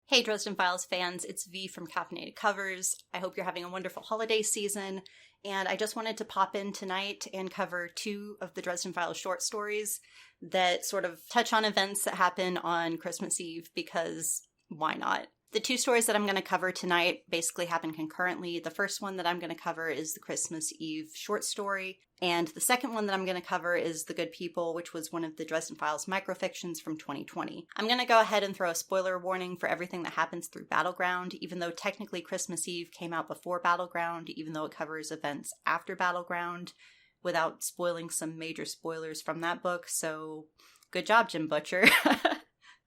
Hey Dresden Files fans, it's V from Caffeinated Covers. I hope you're having a wonderful holiday season, and I just wanted to pop in tonight and cover two of the Dresden Files short stories that sort of touch on events that happen on Christmas Eve, because why not? The two stories that I'm going to cover tonight basically happen concurrently. The first one that I'm going to cover is the Christmas Eve short story, and the second one that I'm going to cover is The Good People, which was one of the Dresden Files microfictions from 2020. I'm going to go ahead and throw a spoiler warning for everything that happens through Battleground, even though technically Christmas Eve came out before Battleground, even though it covers events after Battleground, without spoiling some major spoilers from that book, so good job, Jim Butcher.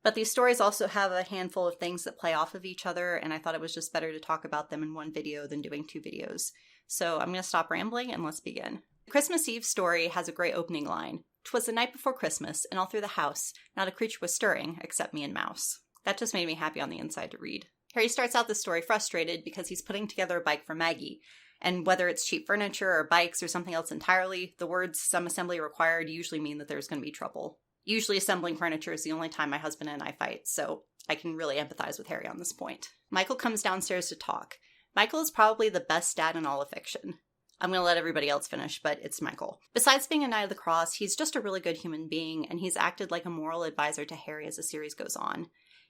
But these stories also have a handful of things that play off of each other, and I thought it was just better to talk about them in one video than doing two videos. So I'm going to stop rambling and let's begin. The Christmas Eve story has a great opening line. "'Twas the night before Christmas, and all through the house, not a creature was stirring, except me and Mouse." That just made me happy on the inside to read. Harry starts out the story frustrated because he's putting together a bike for Maggie, and whether it's cheap furniture or bikes or something else entirely, the words "some assembly required" usually mean that there's going to be trouble. Usually assembling furniture is the only time my husband and I fight, so I can really empathize with Harry on this point. Michael comes downstairs to talk. Michael is probably the best dad in all of fiction. I'm going to let everybody else finish, but it's Michael. Besides being a Knight of the Cross, he's just a really good human being, and he's acted like a moral advisor to Harry as the series goes on.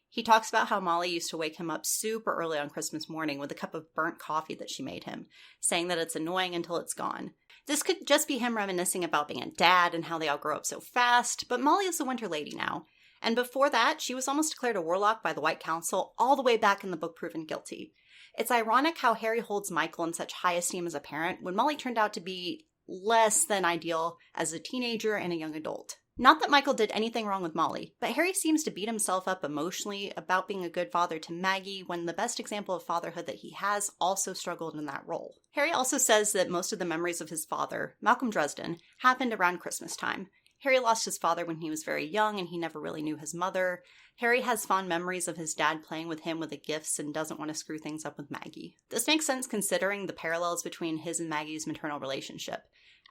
He talks about how Molly used to wake him up super early on Christmas morning with a cup of burnt coffee that she made him, saying that it's annoying until it's gone. This could just be him reminiscing about being a dad and how they all grow up so fast, but Molly is the Winter Lady now. And before that, she was almost declared a warlock by the White Council all the way back in the book Proven Guilty. It's ironic how Harry holds Michael in such high esteem as a parent when Molly turned out to be less than ideal as a teenager and a young adult. Not that Michael did anything wrong with Molly, but Harry seems to beat himself up emotionally about being a good father to Maggie when the best example of fatherhood that he has also struggled in that role. Harry also says that most of the memories of his father, Malcolm Dresden, happened around Christmas time. Harry lost his father when he was very young and he never really knew his mother. Harry has fond memories of his dad playing with him with the gifts and doesn't want to screw things up with Maggie. This makes sense considering the parallels between his and Maggie's maternal relationship.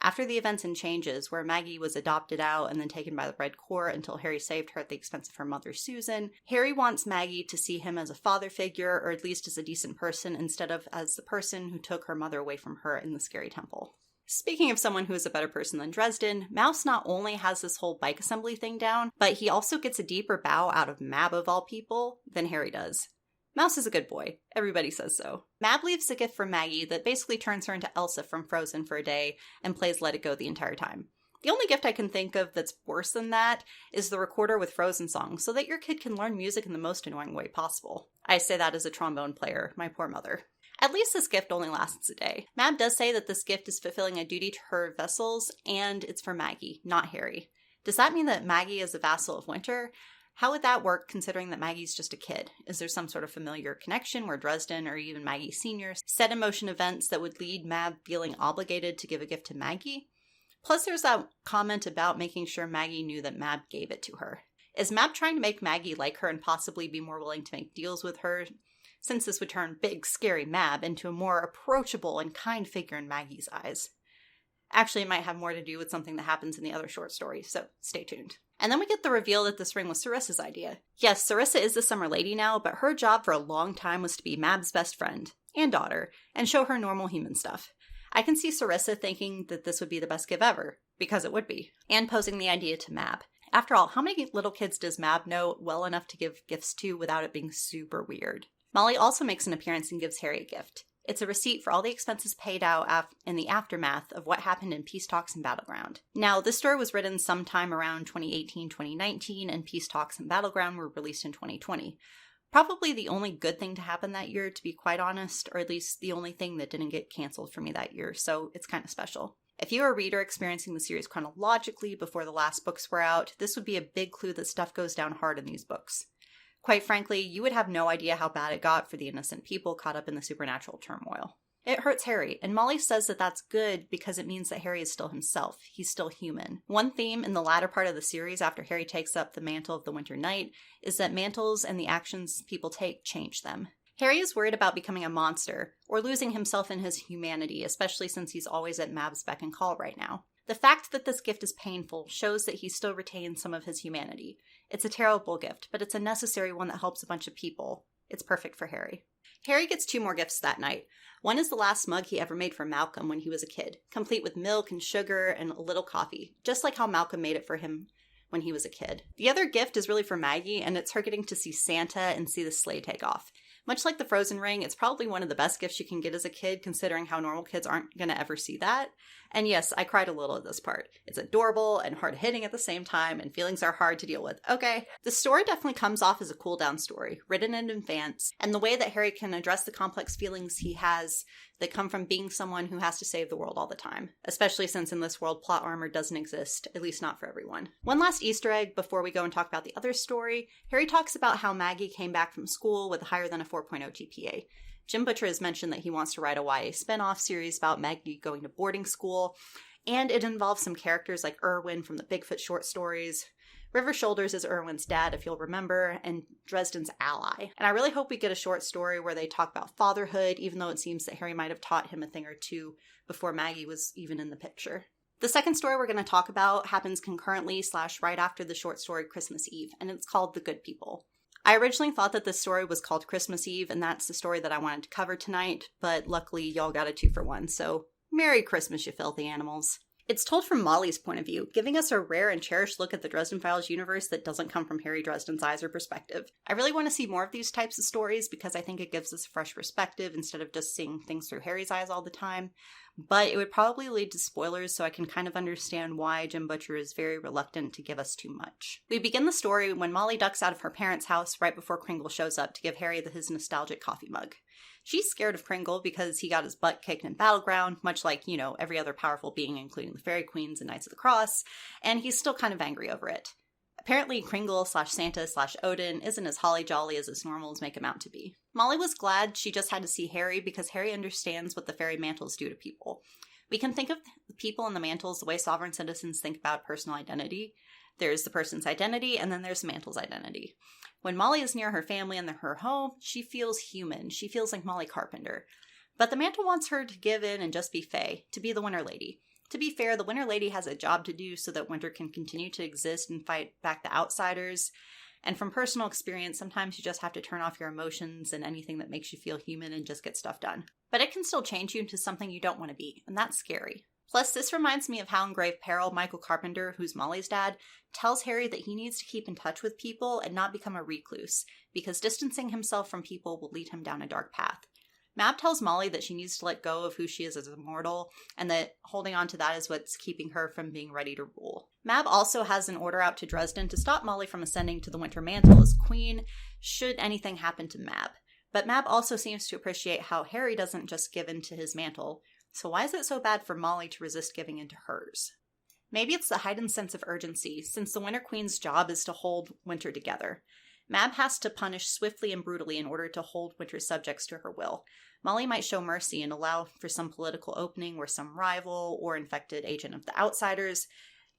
After the events and changes, where Maggie was adopted out and then taken by the Red Court until Harry saved her at the expense of her mother Susan, Harry wants Maggie to see him as a father figure, or at least as a decent person, instead of as the person who took her mother away from her in the scary temple. Speaking of someone who is a better person than Dresden, Mouse not only has this whole bike assembly thing down, but he also gets a deeper bow out of Mab of all people than Harry does. Mouse is a good boy. Everybody says so. Mab leaves a gift for Maggie that basically turns her into Elsa from Frozen for a day and plays Let It Go the entire time. The only gift I can think of that's worse than that is the recorder with Frozen songs so that your kid can learn music in the most annoying way possible. I say that as a trombone player, my poor mother. At least this gift only lasts a day. Mab does say that this gift is fulfilling a duty to her vassals, and it's for Maggie, not Harry. Does that mean that Maggie is a vassal of Winter? How would that work considering that Maggie's just a kid? Is there some sort of familiar connection where Dresden or even Maggie Sr. set in motion events that would lead Mab feeling obligated to give a gift to Maggie? Plus there's that comment about making sure Maggie knew that Mab gave it to her. Is Mab trying to make Maggie like her and possibly be more willing to make deals with her, since this would turn big, scary Mab into a more approachable and kind figure in Maggie's eyes? Actually, it might have more to do with something that happens in the other short story, so stay tuned. And then we get the reveal that this ring was Sarissa's idea. Yes, Sarissa is the Summer Lady now, but her job for a long time was to be Mab's best friend and daughter, and show her normal human stuff. I can see Sarissa thinking that this would be the best gift ever, because it would be, and posing the idea to Mab. After all, how many little kids does Mab know well enough to give gifts to without it being super weird? Molly also makes an appearance and gives Harry a gift. It's a receipt for all the expenses paid out in the aftermath of what happened in Peace Talks and Battleground. Now, this story was written sometime around 2018-2019, and Peace Talks and Battleground were released in 2020. Probably the only good thing to happen that year, to be quite honest, or at least the only thing that didn't get canceled for me that year, so it's kind of special. If you are a reader experiencing the series chronologically before the last books were out, this would be a big clue that stuff goes down hard in these books. Quite frankly, you would have no idea how bad it got for the innocent people caught up in the supernatural turmoil. It hurts Harry, and Molly says that that's good because it means that Harry is still himself. He's still human. One theme in the latter part of the series after Harry takes up the mantle of the Winter Knight is that mantles and the actions people take change them. Harry is worried about becoming a monster, or losing himself in his humanity, especially since he's always at Mab's beck and call right now. The fact that this gift is painful shows that he still retains some of his humanity. It's a terrible gift, but it's a necessary one that helps a bunch of people. It's perfect for Harry. Harry gets 2 more gifts that night. One is the last mug he ever made for Malcolm when he was a kid, complete with milk and sugar and a little coffee, just like how Malcolm made it for him when he was a kid. The other gift is really for Maggie, and it's her getting to see Santa and see the sleigh take off. Much like the Frozen ring, it's probably one of the best gifts you can get as a kid, considering how normal kids aren't going to ever see that. And yes, I cried a little at this part. It's adorable and hard-hitting at the same time, and feelings are hard to deal with. Okay. The story definitely comes off as a cool-down story, written in advance, and the way that Harry can address the complex feelings he has that come from being someone who has to save the world all the time, especially since in this world plot armor doesn't exist, at least not for everyone. One last Easter egg before we go and talk about the other story. Harry talks about how Maggie came back from school with higher than a 4.0 GPA. Jim Butcher has mentioned that he wants to write a YA spin-off series about Maggie going to boarding school, and it involves some characters like Irwin from the Bigfoot short stories. River Shoulders is Irwin's dad, if you'll remember, and Dresden's ally. And I really hope we get a short story where they talk about fatherhood, even though it seems that Harry might have taught him a thing or two before Maggie was even in the picture. The second story we're going to talk about happens concurrently / right after the short story Christmas Eve, and it's called The Good People. I originally thought that this story was called Christmas Eve, and that's the story that I wanted to cover tonight, but luckily y'all got a 2-for-1, so Merry Christmas, you filthy animals. It's told from Molly's point of view, giving us a rare and cherished look at the Dresden Files universe that doesn't come from Harry Dresden's eyes or perspective. I really want to see more of these types of stories because I think it gives us a fresh perspective instead of just seeing things through Harry's eyes all the time. But it would probably lead to spoilers, so I can kind of understand why Jim Butcher is very reluctant to give us too much. We begin the story when Molly ducks out of her parents' house right before Kringle shows up to give Harry his nostalgic coffee mug. She's scared of Kringle because he got his butt kicked in Battleground, much like, every other powerful being, including the Fairy Queens and Knights of the Cross, and he's still kind of angry over it. Apparently, Kringle /Santa /Odin isn't as holly jolly as his normals make him out to be. Molly was glad she just had to see Harry because Harry understands what the fairy mantles do to people. We can think of the people in the mantles the way sovereign citizens think about personal identity. There's the person's identity, and then there's the mantle's identity. When Molly is near her family and her home, she feels human. She feels like Molly Carpenter. But the mantle wants her to give in and just be Fae, to be the Winter Lady. To be fair, the Winter Lady has a job to do so that Winter can continue to exist and fight back the outsiders. And from personal experience, sometimes you just have to turn off your emotions and anything that makes you feel human and just get stuff done. But it can still change you into something you don't want to be, and that's scary. Plus, this reminds me of how in Grave Peril, Michael Carpenter, who's Molly's dad, tells Harry that he needs to keep in touch with people and not become a recluse, because distancing himself from people will lead him down a dark path. Mab tells Molly that she needs to let go of who she is as a mortal, and that holding on to that is what's keeping her from being ready to rule. Mab also has an order out to Dresden to stop Molly from ascending to the Winter Mantle as queen, should anything happen to Mab. But Mab also seems to appreciate how Harry doesn't just give in to his mantle, so why is it so bad for Molly to resist giving into hers? Maybe it's the heightened sense of urgency, since the Winter Queen's job is to hold Winter together. Mab has to punish swiftly and brutally in order to hold Winter's subjects to her will. Molly might show mercy and allow for some political opening where some rival or infected agent of the outsiders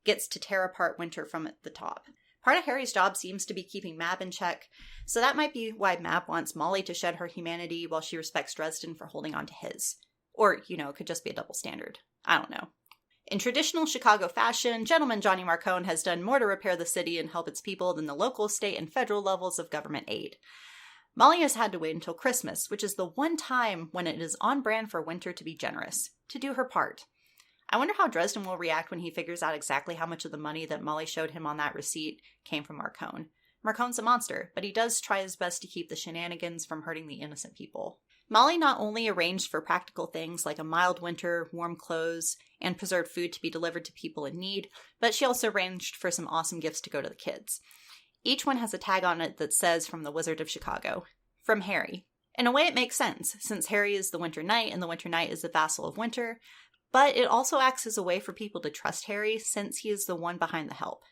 gets to tear apart Winter from at the top. Part of Harry's job seems to be keeping Mab in check, so that might be why Mab wants Molly to shed her humanity while she respects Dresden for holding on to his. Or, it could just be a double standard. I don't know. In traditional Chicago fashion, Gentleman Johnny Marcone has done more to repair the city and help its people than the local, state, and federal levels of government aid. Molly has had to wait until Christmas, which is the one time when it is on brand for Winter to be generous, to do her part. I wonder how Dresden will react when he figures out exactly how much of the money that Molly showed him on that receipt came from Marcone. Marcone's a monster, but he does try his best to keep the shenanigans from hurting the innocent people. Molly not only arranged for practical things like a mild winter, warm clothes, and preserved food to be delivered to people in need, but she also arranged for some awesome gifts to go to the kids. Each one has a tag on it that says from the Wizard of Chicago. From Harry. In a way it makes sense, since Harry is the Winter Knight and the Winter Knight is the vassal of Winter, but it also acts as a way for people to trust Harry since he is the one behind the help.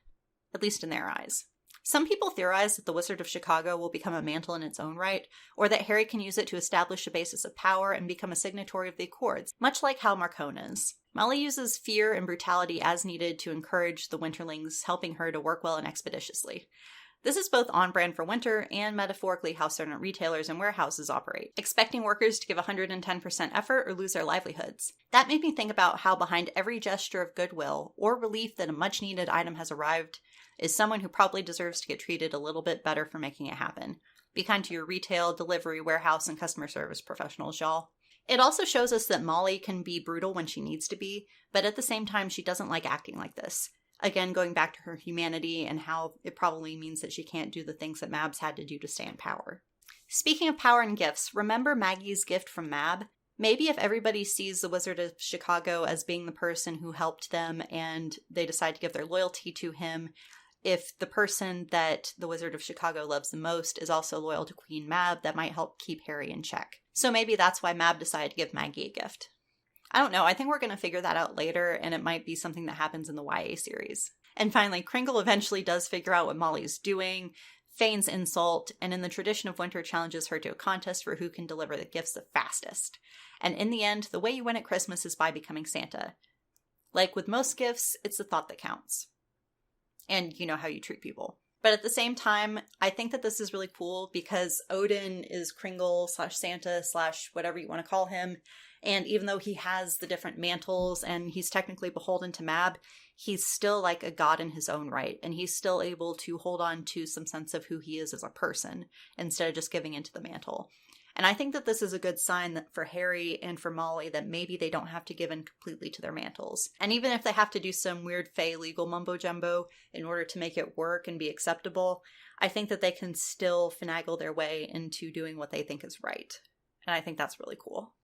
At least in their eyes. Some people theorize that the Wizard of Chicago will become a mantle in its own right, or that Harry can use it to establish a basis of power and become a signatory of the Accords, much like how Marcone is. Molly uses fear and brutality as needed to encourage the Winterlings, helping her to work well and expeditiously. This is both on brand for Winter and metaphorically how certain retailers and warehouses operate, expecting workers to give 110% effort or lose their livelihoods. That made me think about how behind every gesture of goodwill or relief that a much-needed item has arrived is someone who probably deserves to get treated a little bit better for making it happen. Be kind to your retail, delivery, warehouse, and customer service professionals, y'all. It also shows us that Molly can be brutal when she needs to be, but at the same time, she doesn't like acting like this. Again, going back to her humanity and how it probably means that she can't do the things that Mabs had to do to stay in power. Speaking of power and gifts, remember Maggie's gift from Mab? Maybe if everybody sees the Wizard of Chicago as being the person who helped them and they decide to give their loyalty to him, if the person that the Wizard of Chicago loves the most is also loyal to Queen Mab, that might help keep Harry in check. So maybe that's why Mab decided to give Maggie a gift. I don't know, I think we're going to figure that out later, and it might be something that happens in the YA series. And finally, Kringle eventually does figure out what Molly's doing, feigns insult, and in the tradition of Winter challenges her to a contest for who can deliver the gifts the fastest. And in the end, the way you win at Christmas is by becoming Santa. Like with most gifts, it's the thought that counts. And you know how you treat people. But at the same time, I think that this is really cool because Odin is Kringle / Santa / whatever you want to call him. And even though he has the different mantles and he's technically beholden to Mab, he's still like a god in his own right. And he's still able to hold on to some sense of who he is as a person instead of just giving into the mantle. And I think that this is a good sign that for Harry and for Molly that maybe they don't have to give in completely to their mantles. And even if they have to do some weird Fae legal mumbo-jumbo in order to make it work and be acceptable, I think that they can still finagle their way into doing what they think is right. And I think that's really cool.